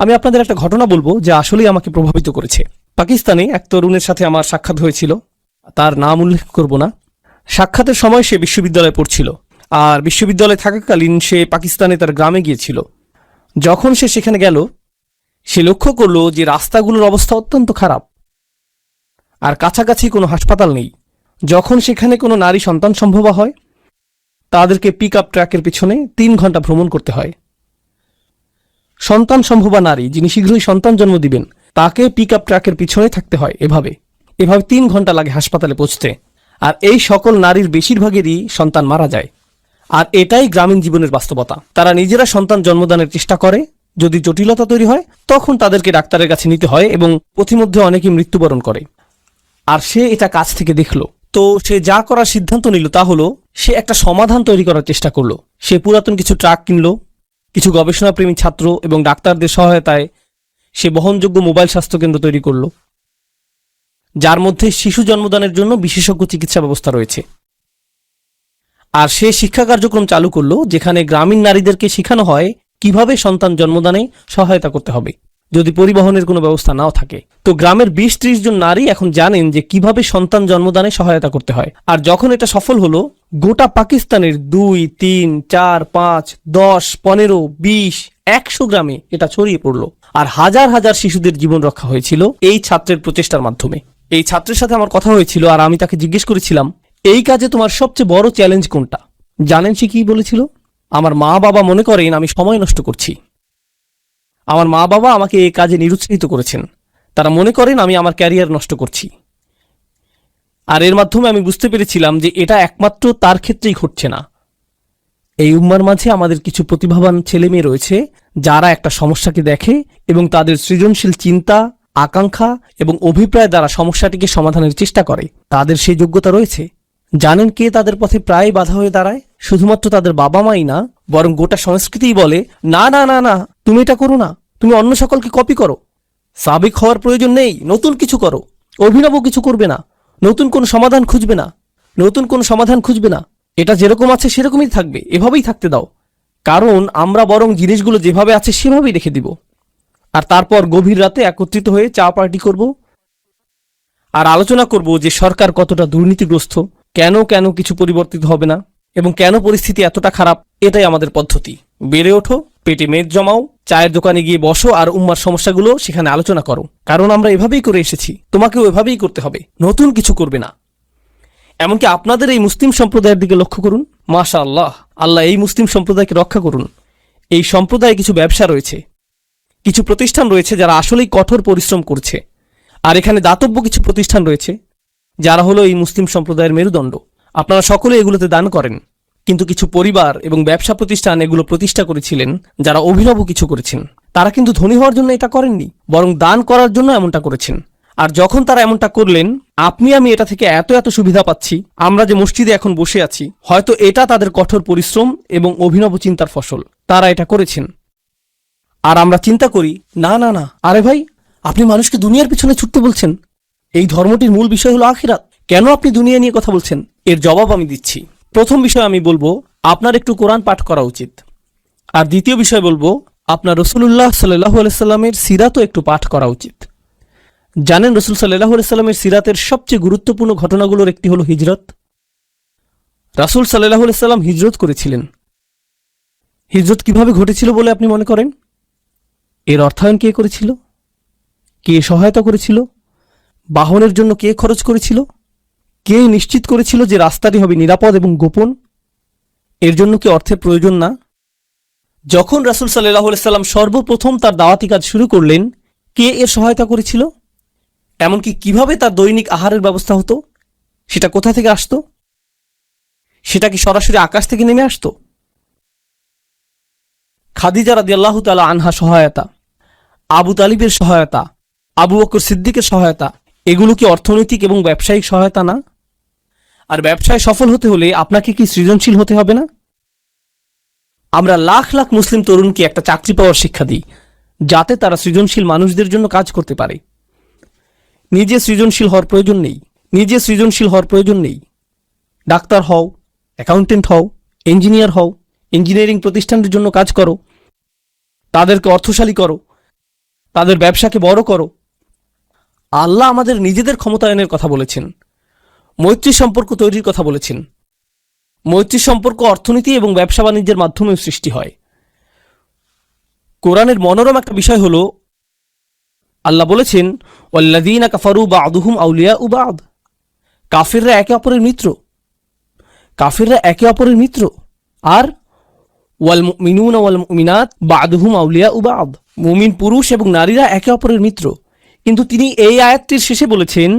আমি আপনাদের একটা ঘটনা বলবো যা আসলেই আমাকে প্রভাবিত করেছে। পাকিস্তানে এক তরুণের সাথে আমার সাক্ষাৎ হয়েছিল, তার নাম উল্লেখ করব না। সাক্ষাতের সময় সে বিশ্ববিদ্যালয়ে পড়ছিল, আর বিশ্ববিদ্যালয়ে থাকাকালীন সে পাকিস্তানে তার গ্রামে গিয়েছিল। যখন সে সেখানে গেল, সে লক্ষ্য করল যে রাস্তাগুলোর অবস্থা অত্যন্ত খারাপ, আর কাছাকাছি কোনো হাসপাতাল নেই। যখন সেখানে কোনো নারী সন্তান সম্ভবা হয়, তাদেরকে পিক আপ ট্রাকের পিছনে 3 ঘন্টা ভ্রমণ করতে হয়। সন্তান সম্ভবা নারী যিনি শীঘ্রই সন্তান জন্ম দিবেন, তাকে পিক আপ ট্রাকের পিছনে থাকতে হয়। এভাবে 3 ঘন্টা লাগে হাসপাতালে পৌঁছতে। আর এই সকল নারীর বেশিরভাগেরই সন্তান মারা যায়। আর এটাই গ্রামীণ জীবনের বাস্তবতা। তারা নিজেরা সন্তান জন্মদানের চেষ্টা করে, যদি জটিলতা তৈরি হয় তখন তাদেরকে ডাক্তারের কাছে নিতে হয়, এবং পথিমধ্যে অনেকেই মৃত্যুবরণ করে। আর সে এটা কাছ থেকে দেখলো। তো সে যা করার সিদ্ধান্ত নিল তা হলো, সে একটা সমাধান তৈরি করার চেষ্টা করলো। সে পুরাতন কিছু ট্রাক কিনলো, কিছু গবেষণাপ্রেমী ছাত্র এবং ডাক্তারদের সহায়তায় সে বহনযোগ্য মোবাইল স্বাস্থ্যকেন্দ্র তৈরি করল, যার মধ্যে শিশু জন্মদানের জন্য বিশেষজ্ঞ চিকিৎসা ব্যবস্থা রয়েছে। আর সে শিক্ষা কার্যক্রম চালু করলো, যেখানে গ্রামীণ নারীদেরকে শেখানো হয় কিভাবে সন্তান জন্মদানে সহায়তা করতে হবে যদি পরিবহনের কোনো ব্যবস্থা নাও থাকে। তো গ্রামের 20-30 জন নারী এখন জানেন যে কিভাবে সন্তান জন্মদানে সহায়তা করতে হয়। আর যখন এটা সফল হলো, গোটা পাকিস্তানের 2, 3, 4, 5, 10, 15, 20, 100 গ্রামে এটা ছড়িয়ে পড়লো। আর হাজার হাজার শিশুদের জীবন রক্ষা হয়েছিল এই ছাত্রের প্রচেষ্টার মাধ্যমে। এই ছাত্রের সাথে আমার কথা হয়েছিল, আর আমি তাকে জিজ্ঞেস করেছিলাম, এই কাজে তোমার সবচেয়ে বড় চ্যালেঞ্জ কোনটা? জানেন সে কি বলেছিল? আমার মা বাবা মনে করেন আমি সময় নষ্ট করছি। আমার মা বাবা আমাকে এই কাজে নিরুৎসাহিত করেছেন। তারা মনে করেন আমি আমার ক্যারিয়ার নষ্ট করছি। আর এর মাধ্যমে আমি বুঝতে পেরেছিলাম যে এটা একমাত্র তার ক্ষেত্রেই ঘটছে না। এই উম্মার মাঝে আমাদের কিছু প্রতিভাবান ছেলে মেয়ে রয়েছে, যারা একটা সমস্যাকে দেখে এবং তাদের সৃজনশীল চিন্তা, আকাঙ্ক্ষা এবং অভিপ্রায় দ্বারা সমস্যাটিকে সমাধানের চেষ্টা করে। তাদের সেই যোগ্যতা রয়েছে। জানেন কে তাদের পথে প্রায় বাধা হয়ে দাঁড়ায়? শুধুমাত্র তাদের বাবা মাই না, বরং গোটা সংস্কৃতিই বলে, না না না না, তুমি এটা করো না, তুমি অন্য সকলকে কপি করো, সাবেক হওয়ার প্রয়োজন নেই, নতুন কিছু করো, অভিনব কিছু করবে না, নতুন কোনো সমাধান খুঁজবে না, এটা যেরকম আছে সেরকমই থাকবে, এভাবেই থাকতে দাও। কারণ আমরা বরং জিনিসগুলো যেভাবে আছে সেভাবেই রেখে দিব, আর তারপর গভীর রাতে একত্রিত হয়ে চা পার্টি করব, আর আলোচনা করব যে সরকার কতটা দুর্নীতিগ্রস্ত, কেন কিছু পরিবর্তিত হবে না, এবং কেন পরিস্থিতি এতটা খারাপ। এটাই আমাদের পদ্ধতি। বেড়ে ওঠো, পেটে মেদ জমাও, চায়ের দোকানে গিয়ে বসো, আর উম্মার সমস্যাগুলো সেখানে আলোচনা করো। কারণ আমরা এভাবেই করে এসেছি, তোমাকেও এভাবেই করতে হবে, নতুন কিছু করবে না। এমনকি আপনাদের এই মুসলিম সম্প্রদায়ের দিকে লক্ষ্য করুন। মাশাআল্লাহ, আল্লাহ এই মুসলিম সম্প্রদায়কে রক্ষা করুন। এই সম্প্রদায়ে কিছু ব্যবসা রয়েছে, কিছু প্রতিষ্ঠান রয়েছে যারা আসলেই কঠোর পরিশ্রম করছে। আর এখানে দাতব্য কিছু প্রতিষ্ঠান রয়েছে যারা হলো এই মুসলিম সম্প্রদায়ের মেরুদণ্ড। আপনারা সকলে এগুলোতে দান করেন, কিন্তু কিছু পরিবার এবং ব্যবসা প্রতিষ্ঠান এগুলো প্রতিষ্ঠা করেছিলেন যারা অভিনব কিছু করেছেন। তারা কিন্তু ধনী হওয়ার জন্য এটা করেননি, বরং দান করার জন্য এমনটা করেছেন। আর যখন তারা এমনটা করলেন, আপনি আমি এটা থেকে এত সুবিধা পাচ্ছি। আমরা যে মসজিদে এখন বসে আছি, হয়তো এটা তাদের কঠোর পরিশ্রম এবং অভিনব চিন্তার ফসল। তারা এটা করেছেন। আর আমরা চিন্তা করি, না না না, আরে ভাই, আপনি মানুষকে দুনিয়ার পিছনে ছুটতে বলছেন। এই ধর্মটির মূল বিষয় হলো আখিরাত, কেন আপনি দুনিয়া নিয়ে কথা বলছেন? এর জবাব আমি দিচ্ছি। প্রথম বিষয় আমি বলবো, আপনার একটু কোরআন পাঠ করা উচিত। আর দ্বিতীয় বিষয় বলবো, আপনার রাসূলুল্লাহ সাল্লাল্লাহু আলাইহি সাল্লামের সিরাতও একটু পাঠ করা উচিত। জানেন রাসূল সাল্লাল্লাহু আলাইহি সাল্লামের সিরাতের সবচেয়ে গুরুত্বপূর্ণ ঘটনাগুলোর একটি হলো হিজরত। রাসূল সাল্লাল্লাহু আলাইহি সাল্লাম হিজরত করেছিলেন। হিজরত কিভাবে ঘটেছিল বলে আপনি মনে করেন? এর অর্থায়ন কে করেছিল? কে সহায়তা করেছিল? বাহনের জন্য কে খরচ করেছিল? কে নিশ্চিত করেছিল যে রাস্তাটি হবে নিরাপদ এবং গোপন? এর জন্য কি অর্থের প্রয়োজন না? যখন রাসূল সাল্লাল্লাহু আলাইহি সাল্লাম সর্বপ্রথম তার দাওয়াতি কাজ শুরু করলেন, কে এর সহায়তা করেছিল? এমনকি কিভাবে তার দৈনিক আহারের ব্যবস্থা হতো, সেটা কোথা থেকে আসতো? সেটা কি সরাসরি আকাশ থেকে নেমে আসতো? খাদিজা রাদিয়াল্লাহু তাআলা আনহা সহায়তা, আবু তালিবের সহায়তা, আবু বকর সিদ্দিকের সহায়তা, এগুলো কি অর্থনৈতিক এবং ব্যবসায়িক সহায়তা না? আর ব্যবসায় সফল হতে হলে আপনাকে কি সৃজনশীল হতে হবে না? আমরা লাখ লাখ মুসলিম তরুণকে একটা চাকরি পাওয়ার শিক্ষা দিই, যাতে তারা সৃজনশীল মানুষদের জন্য কাজ করতে পারে। নিজে সৃজনশীল হওয়ার প্রয়োজন নেই। ডাক্তার হও, অ্যাকাউন্টেন্ট হও, ইঞ্জিনিয়ার হও, ইঞ্জিনিয়ারিং প্রতিষ্ঠানের জন্য কাজ করো, তাদেরকে অর্থশালী করো, তাদের ব্যবসাকে বড় করো। আল্লাহ আমাদের নিজেদের ক্ষমতায়নের কথা বলেছেন, মৈত্রী সম্পর্ক তৈরির কথা বলেছেন। মৈত্রী সম্পর্ক অর্থনীতি এবং ব্যবসা বাণিজ্যের মাধ্যমেও সৃষ্টি হয়। কোরআনের মনোরম একটা বিষয় হল, আল্লাহ বলেছেন, ওয়াল্লাযীনা কাফারু বা'দুহুম আউলিয়াউ বা'দ। কাফিররা একে অপরের মিত্র। কাফিররা একে অপরের মিত্র। আর ওয়াল মুমিনুনা ওয়াল মুমিনাত বা'দুহুম আউলিয়াউ বা'দ। মুমিন পুরুষ এবং নারীরা একে অপরের মিত্র। কিন্তু তিনি এই আয়াতটির শেষে বলেছেন,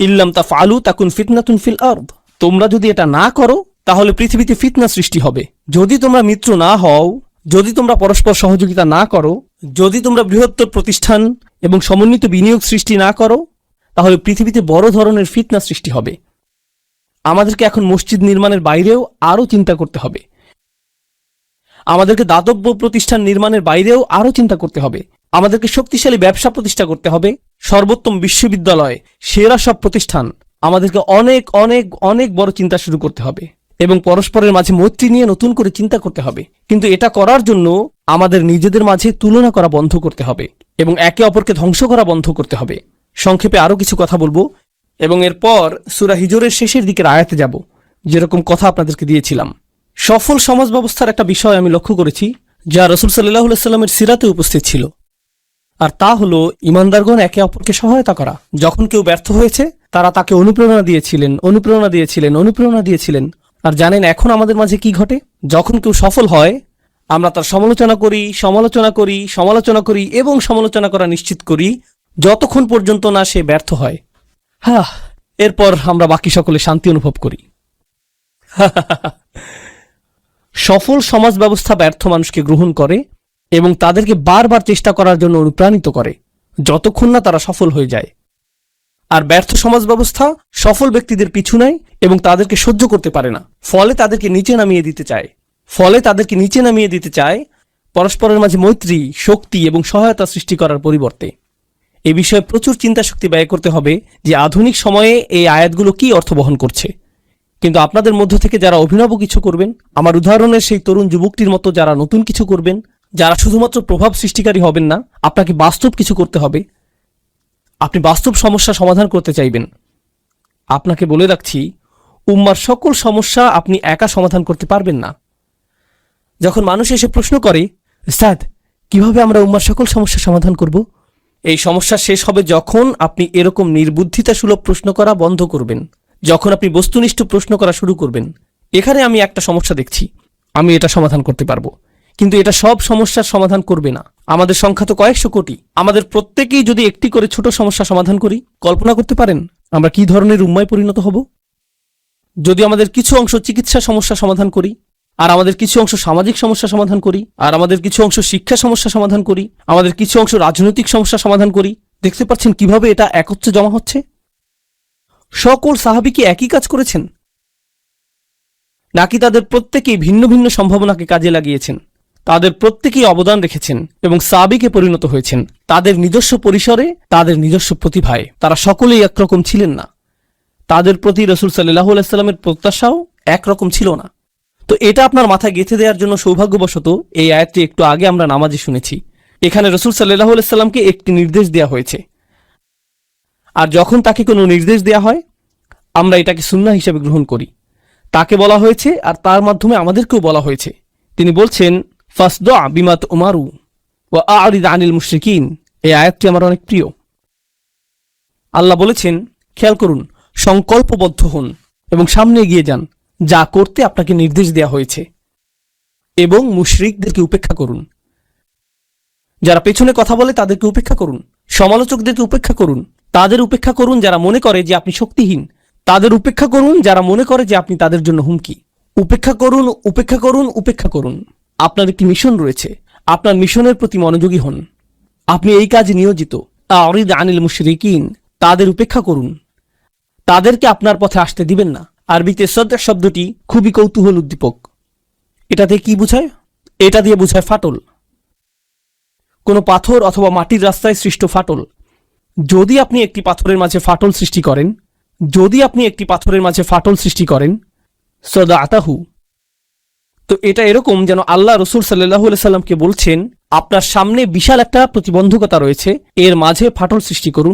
ইল্লাম তাফআলু তাকুন ফিতনাতুন ফিল আরদ। তোমরা যদি এটা না করো তাহলে পৃথিবীতে ফিতনা সৃষ্টি হবে। যদি তোমরা মিত্র না হও, যদি তোমরা পরস্পর সহযোগিতা না করো, যদি তোমরা বৃহত্তর প্রতিষ্ঠান এবং সমন্বিত বিনিয়োগ সৃষ্টি না করো, তাহলে পৃথিবীতে বড় ধরনের ফিতনা সৃষ্টি হবে। আমাদেরকে এখন মসজিদ নির্মাণের বাইরেও আরও চিন্তা করতে হবে। আমাদেরকে দাতব্য প্রতিষ্ঠান নির্মাণের বাইরেও আরও চিন্তা করতে হবে। আমাদেরকে শক্তিশালী ব্যবসা প্রতিষ্ঠা করতে হবে, সর্বোত্তম বিশ্ববিদ্যালয়, সেরা সব প্রতিষ্ঠান। আমাদেরকে অনেক অনেক অনেক বড় চিন্তা শুরু করতে হবে এবং পরস্পরের মাঝে মৈত্রী নিয়ে নতুন করে চিন্তা করতে হবে। কিন্তু এটা করার জন্য আমাদের নিজেদের মাঝে তুলনা করা বন্ধ করতে হবে এবং একে অপরকে ধ্বংস করা বন্ধ করতে হবে। সংক্ষেপে আরও কিছু কথা বলবো এবং এরপর সূরা হিজরের শেষের দিকের আয়াতে যাব, যেরকম কথা আপনাদেরকে দিয়েছিলাম। সফল সমাজ ব্যবস্থার একটা বিষয় আমি লক্ষ্য করেছি, যা রাসূল সাল্লাল্লাহু আলাইহি সাল্লামের সিরাতে উপস্থিত ছিল, আর তা হলো ইমানদারগণ একে অপরকে সহায়তা করা। যখন কেউ ব্যর্থ হয়েছে তারা তাকে অনুপ্রেরণা দিয়েছিলেন। আর জানেন এখন আমাদের মাঝে কি ঘটে? যখন কেউ সফল হয় আমরা তার সমালোচনা করি এবং সমালোচনা করা নিশ্চিত করি যতক্ষণ পর্যন্ত না সে ব্যর্থ হয়। এরপর আমরা বাকি সকলে শান্তি অনুভব করি। সফল সমাজ ব্যবস্থা ব্যর্থ মানুষকে গ্রহণ করে এবং তাদেরকে বারবার চেষ্টা করার জন্য অনুপ্রাণিত করে যতক্ষণ না তারা সফল হয়ে যায়। আর ব্যর্থ সমাজ ব্যবস্থা সফল ব্যক্তিদের পিছু নেয় এবং তাদেরকে সহ্য করতে পারে না, ফলে তাদেরকে নিচে নামিয়ে দিতে চায় পরস্পরের মাঝে মৈত্রী, শক্তি এবং সহায়তা সৃষ্টি করার পরিবর্তে। এ বিষয়ে প্রচুর চিন্তা শক্তি ব্যয় করতে হবে যে আধুনিক সময়ে এই আয়াতগুলো কি অর্থ বহন করছে। কিন্তু আপনাদের মধ্য থেকে যারা অভিনব কিছু করবেন, আমার উদাহরণের সেই তরুণ যুবকটির মতো যারা নতুন কিছু করবেন, যারা শুধুমাত্র প্রভাব সৃষ্টিকারী হবেন না, আপনাকে বাস্তব কিছু করতে হবে। আপনি বাস্তব সমস্যা সমাধান করতে চাইবেন। আপনাকে বলে রাখছি, উম্মার সকল সমস্যা আপনি একা সমাধান করতে পারবেন না। যখন মানুষ এসে প্রশ্ন করে, উস্তাদ কিভাবে আমরা উম্মার সকল সমস্যা সমাধান করব, এই সমস্যা শেষ হবে যখন আপনি এরকম নির্বুদ্ধিতা সুলভ প্রশ্ন করা বন্ধ করবেন, যখন আপনি বস্তুনিষ্ঠ প্রশ্ন করা শুরু করবেন। এখানে আমি একটা সমস্যা দেখছি, আমি এটা সমাধান করতে পারবো, কিন্তু এটা সব সমস্যার সমাধান করবে না। আমাদের সংখ্যা তো কয়েকশো কোটি। আমাদের প্রত্যেকেই যদি একটি করে ছোট সমস্যা সমাধান করি, কল্পনা করতে পারেন আমরা কি ধরনের উম্মায় পরিণত হব? যদি আমাদের কিছু অংশ চিকিৎসা সমস্যা সমাধান করি, আর আমাদের কিছু অংশ সামাজিক সমস্যা সমাধান করি, আর আমাদের কিছু অংশ শিক্ষা সমস্যা সমাধান করি, আমাদের কিছু অংশ রাজনৈতিক সমস্যা সমাধান করি, দেখতে পাচ্ছেন কিভাবে এটা একত্রে জমা হচ্ছে। সকল সাহাবী কি একই কাজ করেছেন, নাকি তাদের প্রত্যেকেই ভিন্ন ভিন্ন সম্ভাবনাকে কাজে লাগিয়েছেন? তাদের প্রত্যেকেই অবদান রেখেছেন এবং সাহাবীকে পরিণত হয়েছেন তাদের নিজস্ব পরিসরে, তাদের নিজস্ব প্রতিভায়। তারা সকলেই একরকম ছিলেন না। তাদের প্রতি রাসূল সাল্লাল্লাহু আলাইহি সাল্লামের প্রত্যাশাও একরকম ছিল না। তো এটা আপনার মাথায় গেঁথে দেওয়ার জন্য সৌভাগ্যবশত এই আয়াতটি একটু আগে আমরা নামাজে শুনেছি। এখানে রাসূল সাল্লাল্লাহু আলাইহি সাল্লামকে একটি নির্দেশ দেওয়া হয়েছে, আর যখন তাকে কোনো নির্দেশ দেওয়া হয় আমরা এটাকে সুন্নাহ হিসেবে গ্রহণ করি। তাকে বলা হয়েছে আর তার মাধ্যমে আমাদেরকেও বলা হয়েছে। তিনি বলছেন, ফাসদা বিমা তুমারু ওয়া আ'রিদ আনিল মুশরিকিন। এই আয়াতটি আমার অনেক প্রিয়। আল্লাহ বলেছেন, খেয়াল করুন, সংকল্পবদ্ধ হন এবং সামনে এগিয়ে যান যা করতে আপনাকে নির্দেশ দেওয়া হয়েছে, এবং মুশরিকদেরকে উপেক্ষা করুন। যারা পেছনে কথা বলে তাদেরকে উপেক্ষা করুন, সমালোচকদেরকে উপেক্ষা করুন, তাদের উপেক্ষা করুন যারা মনে করে যে আপনি শক্তিহীন, তাদের উপেক্ষা করুন যারা মনে করে যে আপনি তাদের জন্য হুমকি। উপেক্ষা করুন, উপেক্ষা করুন, উপেক্ষা করুন। আপনার একটি মিশন রয়েছে, আপনার মিশনের প্রতি মনোযোগী হন। আপনি এই কাজে নিয়োজিত। আ'রিদ আনিল মুশরিকিন, তাদের উপেক্ষা করুন, তাদেরকে আপনার পথে আসতে দিবেন না। আরবিতে সদ শব্দটি খুবই কৌতূহল উদ্দীপক। এটাতে কি বোঝায়? এটা দিয়ে বোঝায় ফাটল, কোনো পাথর অথবা মাটির রাস্তায় সৃষ্ট ফাটল। যদি আপনি একটি পাথরের মাঝে ফাটল সৃষ্টি করেন, সদাআতাহু, তো এটা এরকম যেন আল্লাহ রাসূল সাল্লাল্লাহু আলাইহি সাল্লামকে বলছেন, আপনার সামনে বিশাল একটা প্রতিবন্ধকতা রয়েছে, এর মাঝে ফাটল সৃষ্টি করুন।